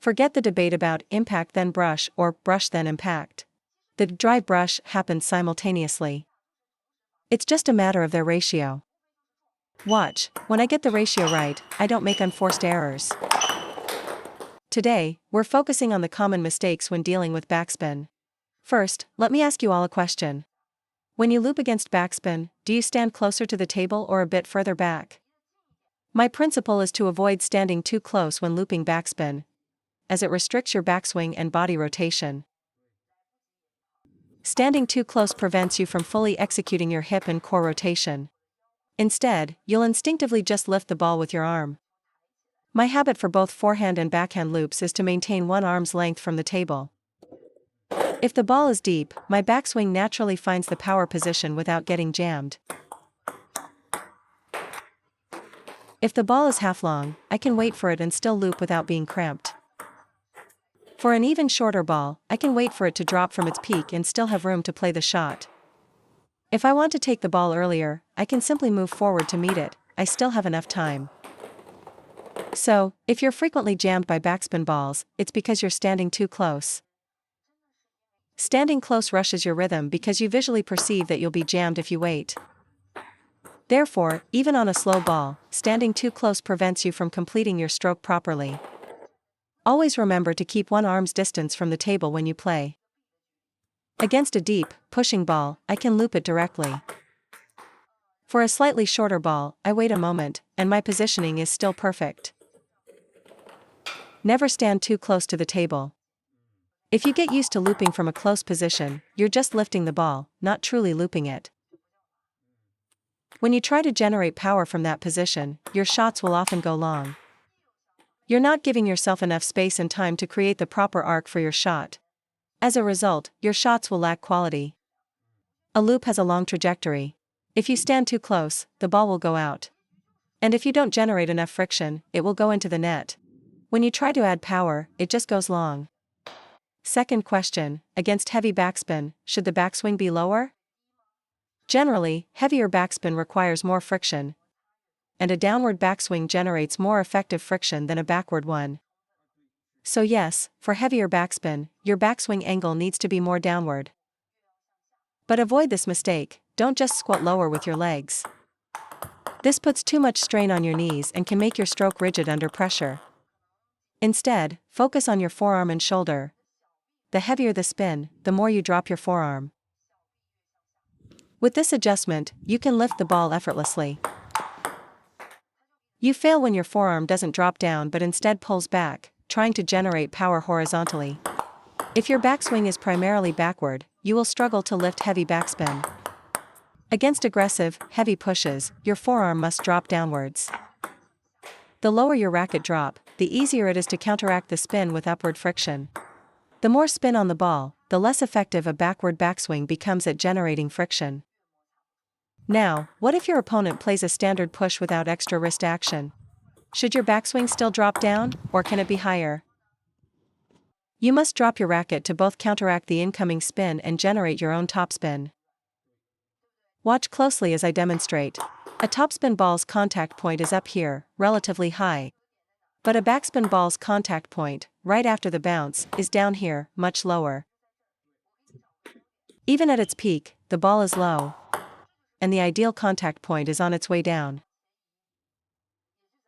Forget the debate about impact then brush or brush then impact. The drive brush happens simultaneously. It's just a matter of their ratio. Watch, when I get the ratio right, I don't make unforced errors. Today, we're focusing on the common mistakes when dealing with backspin. First, let me ask you all a question. When you loop against backspin, do you stand closer to the table or a bit further back? My principle is to avoid standing too close when looping backspin, as it restricts your backswing and body rotation. Standing too close prevents you from fully executing your hip and core rotation. Instead, you'll instinctively just lift the ball with your arm. My habit for both forehand and backhand loops is to maintain one arm's length from the table. If the ball is deep, my backswing naturally finds the power position without getting jammed. If the ball is half long, I can wait for it and still loop without being cramped. For an even shorter ball, I can wait for it to drop from its peak and still have room to play the shot. If I want to take the ball earlier, I can simply move forward to meet it, I still have enough time. So, if you're frequently jammed by backspin balls, it's because you're standing too close. Standing close rushes your rhythm because you visually perceive that you'll be jammed if you wait. Therefore, even on a slow ball, standing too close prevents you from completing your stroke properly. Always remember to keep one arm's distance from the table when you play. Against a deep, pushing ball, I can loop it directly. For a slightly shorter ball, I wait a moment, and my positioning is still perfect. Never stand too close to the table. If you get used to looping from a close position, you're just lifting the ball, not truly looping it. When you try to generate power from that position, your shots will often go long. You're not giving yourself enough space and time to create the proper arc for your shot. As a result, your shots will lack quality. A loop has a long trajectory. If you stand too close, the ball will go out. And if you don't generate enough friction, it will go into the net. When you try to add power, it just goes long. Second question, against heavy backspin, should the backswing be lower? Generally, heavier backspin requires more friction, and a downward backswing generates more effective friction than a backward one. So yes, for heavier backspin, your backswing angle needs to be more downward. But avoid this mistake, don't just squat lower with your legs. This puts too much strain on your knees and can make your stroke rigid under pressure. Instead, focus on your forearm and shoulder. The heavier the spin, the more you drop your forearm. With this adjustment, you can lift the ball effortlessly. You fail when your forearm doesn't drop down but instead pulls back, trying to generate power horizontally. If your backswing is primarily backward, you will struggle to lift heavy backspin. Against aggressive, heavy pushes, your forearm must drop downwards. The lower your racket drop, the easier it is to counteract the spin with upward friction. The more spin on the ball, the less effective a backward backswing becomes at generating friction. Now, what if your opponent plays a standard push without extra wrist action? Should your backswing still drop down, or can it be higher? You must drop your racket to both counteract the incoming spin and generate your own topspin. Watch closely as I demonstrate. A topspin ball's contact point is up here, relatively high. But a backspin ball's contact point, right after the bounce, is down here, much lower. Even at its peak, the ball is low, and the ideal contact point is on its way down.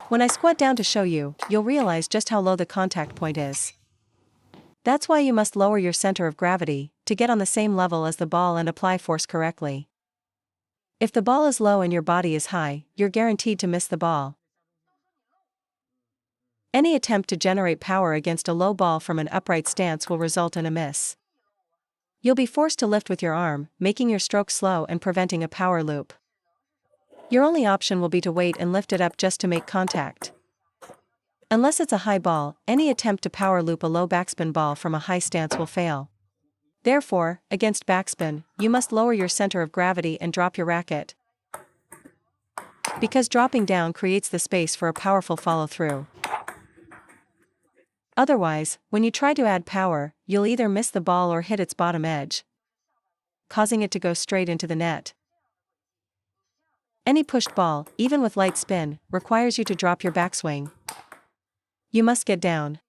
When I squat down to show you, you'll realize just how low the contact point is. That's why you must lower your center of gravity, to get on the same level as the ball and apply force correctly. If the ball is low and your body is high, you're guaranteed to miss the ball. Any attempt to generate power against a low ball from an upright stance will result in a miss. You'll be forced to lift with your arm, making your stroke slow and preventing a power loop. Your only option will be to wait and lift it up just to make contact. Unless it's a high ball, any attempt to power loop a low backspin ball from a high stance will fail. Therefore, against backspin, you must lower your center of gravity and drop your racket. Because dropping down creates the space for a powerful follow-through. Otherwise, when you try to add power, you'll either miss the ball or hit its bottom edge, causing it to go straight into the net. Any pushed ball, even with light spin, requires you to drop your backswing. You must get down.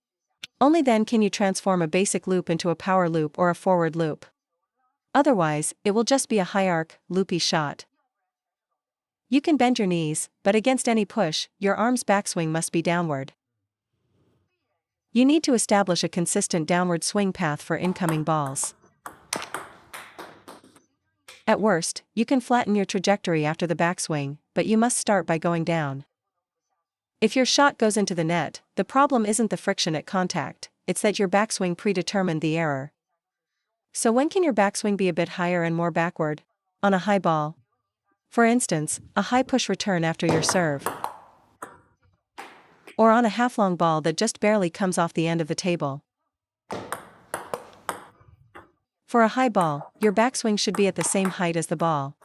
Only then can you transform a basic loop into a power loop or a forward loop. Otherwise, it will just be a high arc, loopy shot. You can bend your knees, but against any push, your arm's backswing must be downward. You need to establish a consistent downward swing path for incoming balls. At worst, you can flatten your trajectory after the backswing, but you must start by going down. If your shot goes into the net, the problem isn't the friction at contact, it's that your backswing predetermined the error. So when can your backswing be a bit higher and more backward? On a high ball. For instance, a high push return after your serve. Or on a half-long ball that just barely comes off the end of the table. For a high ball, your backswing should be at the same height as the ball.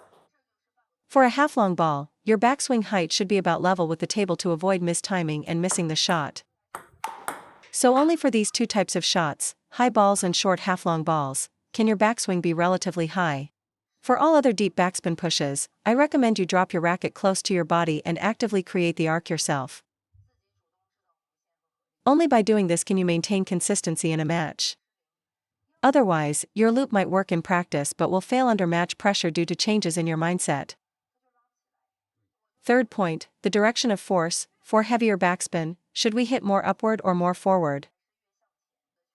For a half-long ball, your backswing height should be about level with the table to avoid mistiming and missing the shot. So only for these two types of shots, high balls and short half-long balls, can your backswing be relatively high. For all other deep backspin pushes, I recommend you drop your racket close to your body and actively create the arc yourself. Only by doing this can you maintain consistency in a match. Otherwise, your loop might work in practice but will fail under match pressure due to changes in your mindset. Third point, the direction of force. For heavier backspin, should we hit more upward or more forward?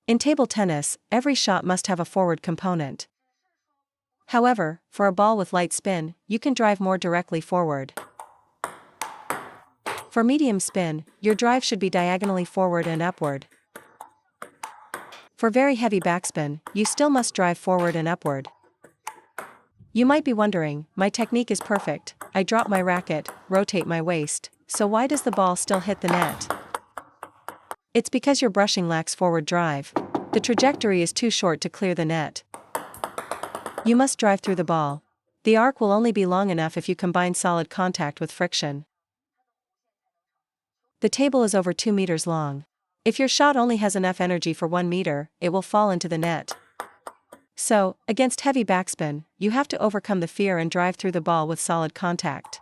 In table tennis, every shot must have a forward component. However, for a ball with light spin, you can drive more directly forward. For medium spin, your drive should be diagonally forward and upward. For very heavy backspin, you still must drive forward and upward. You might be wondering, my technique is perfect, I drop my racket, rotate my waist, so why does the ball still hit the net? It's because your brushing lacks forward drive. The trajectory is too short to clear the net. You must drive through the ball. The arc will only be long enough if you combine solid contact with friction. The table is over 2 meters long. If your shot only has enough energy for 1 meter, it will fall into the net. So, against heavy backspin, you have to overcome the fear and drive through the ball with solid contact.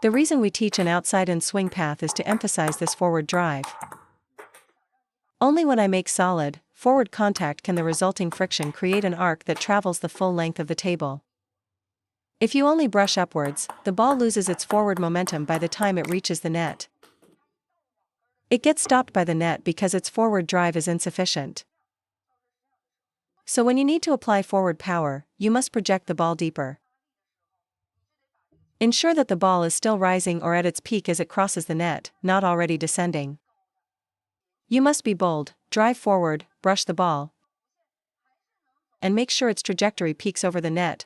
The reason we teach an outside-in swing path is to emphasize this forward drive. Only when I make solid, forward contact can the resulting friction create an arc that travels the full length of the table. If you only brush upwards, the ball loses its forward momentum by the time it reaches the net. It gets stopped by the net because its forward drive is insufficient. So when you need to apply forward power, you must project the ball deeper. Ensure that the ball is still rising or at its peak as it crosses the net, not already descending. You must be bold, drive forward, brush the ball, and make sure its trajectory peaks over the net,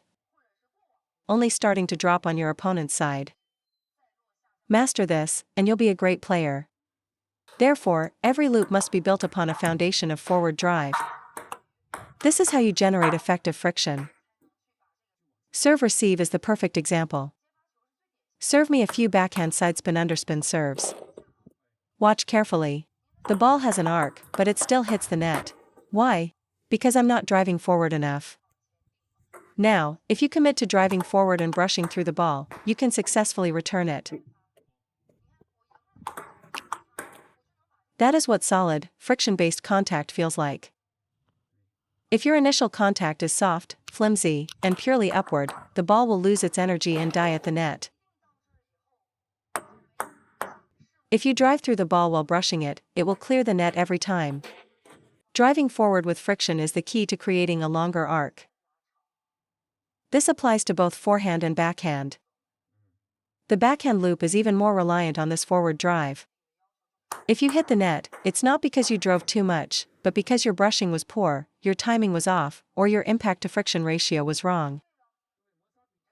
only starting to drop on your opponent's side. Master this, and you'll be a great player. Therefore, every loop must be built upon a foundation of forward drive. This is how you generate effective friction. Serve-receive is the perfect example. Serve me a few backhand sidespin underspin serves. Watch carefully. The ball has an arc, but it still hits the net. Why? Because I'm not driving forward enough. Now, if you commit to driving forward and brushing through the ball, you can successfully return it. That is what solid, friction-based contact feels like. If your initial contact is soft, flimsy, and purely upward, the ball will lose its energy and die at the net. If you drive through the ball while brushing it, it will clear the net every time. Driving forward with friction is the key to creating a longer arc. This applies to both forehand and backhand. The backhand loop is even more reliant on this forward drive. If you hit the net, it's not because you drove too much, but because your brushing was poor, your timing was off, or your impact-to-friction ratio was wrong.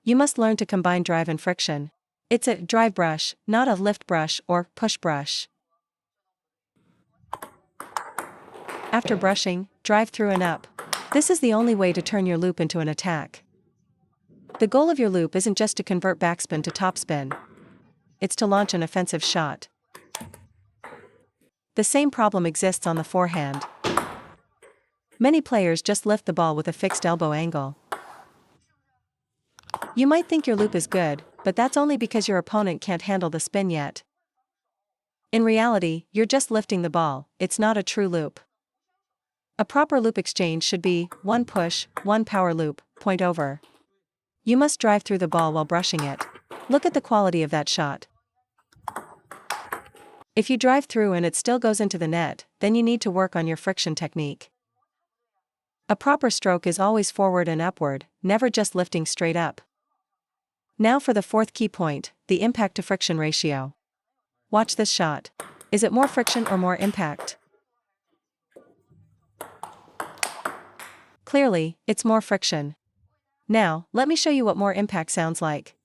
You must learn to combine drive and friction. It's a drive brush, not a lift brush or push brush. After brushing, drive through and up. This is the only way to turn your loop into an attack. The goal of your loop isn't just to convert backspin to topspin. It's to launch an offensive shot. The same problem exists on the forehand. Many players just lift the ball with a fixed elbow angle. You might think your loop is good, but that's only because your opponent can't handle the spin yet. In reality, you're just lifting the ball, it's not a true loop. A proper loop exchange should be 1 push, 1 power loop, point over. You must drive through the ball while brushing it. Look at the quality of that shot. If you drive through and it still goes into the net, then you need to work on your friction technique. A proper stroke is always forward and upward, never just lifting straight up. Now for the fourth key point, the impact to friction ratio. Watch this shot. Is it more friction or more impact? Clearly, it's more friction. Now, let me show you what more impact sounds like.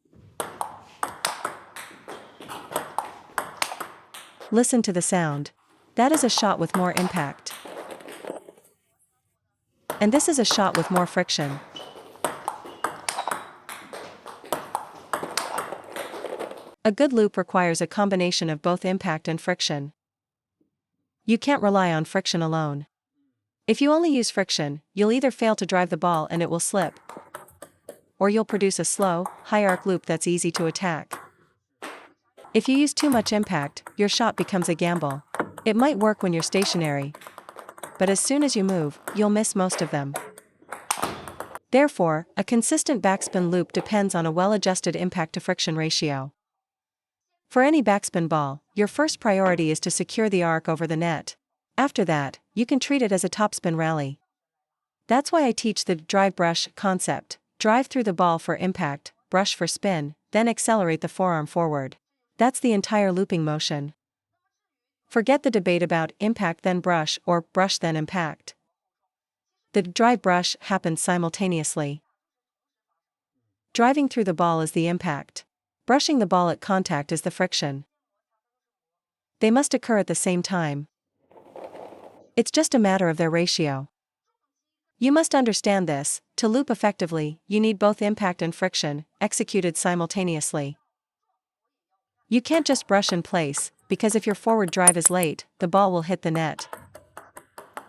Listen to the sound. That is a shot with more impact. And this is a shot with more friction. A good loop requires a combination of both impact and friction. You can't rely on friction alone. If you only use friction, you'll either fail to drive the ball and it will slip, or you'll produce a slow, high-arc loop that's easy to attack. If you use too much impact, your shot becomes a gamble. It might work when you're stationary, but as soon as you move, you'll miss most of them. Therefore, a consistent backspin loop depends on a well-adjusted impact-to-friction ratio. For any backspin ball, your first priority is to secure the arc over the net. After that, you can treat it as a topspin rally. That's why I teach the drive brush concept. Drive through the ball for impact, brush for spin, then accelerate the forearm forward. That's the entire looping motion. Forget the debate about impact then brush or brush then impact. The drive brush happens simultaneously. Driving through the ball is the impact. Brushing the ball at contact is the friction. They must occur at the same time. It's just a matter of their ratio. You must understand this. To loop effectively, you need both impact and friction, executed simultaneously. You can't just brush in place, because if your forward drive is late, the ball will hit the net.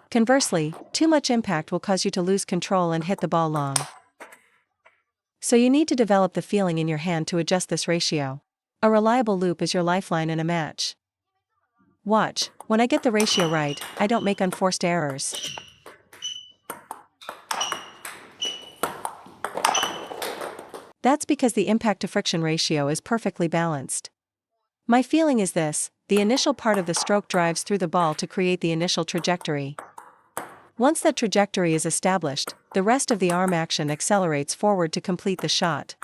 Conversely, too much impact will cause you to lose control and hit the ball long. So you need to develop the feeling in your hand to adjust this ratio. A reliable loop is your lifeline in a match. Watch, when I get the ratio right, I don't make unforced errors. That's because the impact-to-friction ratio is perfectly balanced. My feeling is this: the initial part of the stroke drives through the ball to create the initial trajectory. Once that trajectory is established, the rest of the arm action accelerates forward to complete the shot.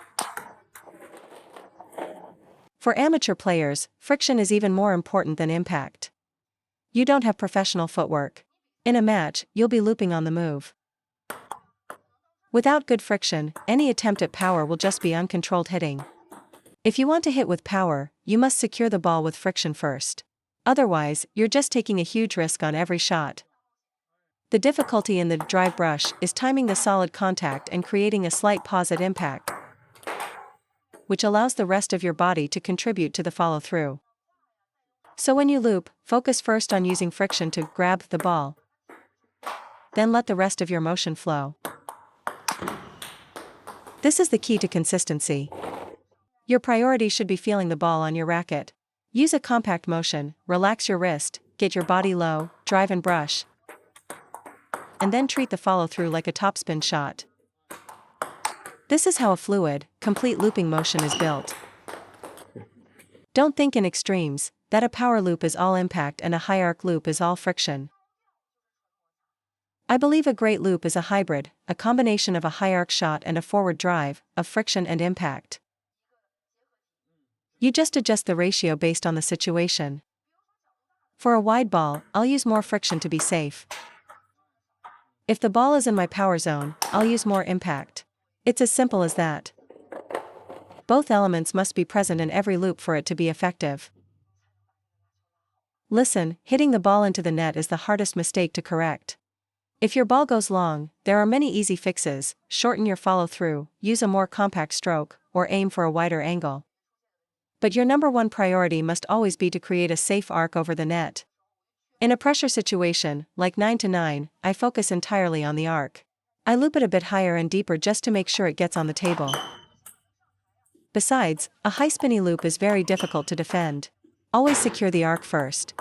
For amateur players, friction is even more important than impact. You don't have professional footwork. In a match, you'll be looping on the move. Without good friction, any attempt at power will just be uncontrolled hitting. If you want to hit with power, you must secure the ball with friction first. Otherwise, you're just taking a huge risk on every shot. The difficulty in the drive brush is timing the solid contact and creating a slight pause at impact, which allows the rest of your body to contribute to the follow-through. So when you loop, focus first on using friction to grab the ball. Then let the rest of your motion flow. This is the key to consistency. Your priority should be feeling the ball on your racket. Use a compact motion, relax your wrist, get your body low, drive and brush, and then treat the follow-through like a topspin shot. This is how a fluid, complete looping motion is built. Don't think in extremes, that a power loop is all impact and a high arc loop is all friction. I believe a great loop is a hybrid, a combination of a high arc shot and a forward drive, of friction and impact. You just adjust the ratio based on the situation. For a wide ball, I'll use more friction to be safe. If the ball is in my power zone, I'll use more impact. It's as simple as that. Both elements must be present in every loop for it to be effective. Listen, hitting the ball into the net is the hardest mistake to correct. If your ball goes long, there are many easy fixes: shorten your follow-through, use a more compact stroke, or aim for a wider angle. But your number one priority must always be to create a safe arc over the net. In a pressure situation, like 9-9, I focus entirely on the arc. I loop it a bit higher and deeper just to make sure it gets on the table. Besides, a high spinny loop is very difficult to defend. Always secure the arc first,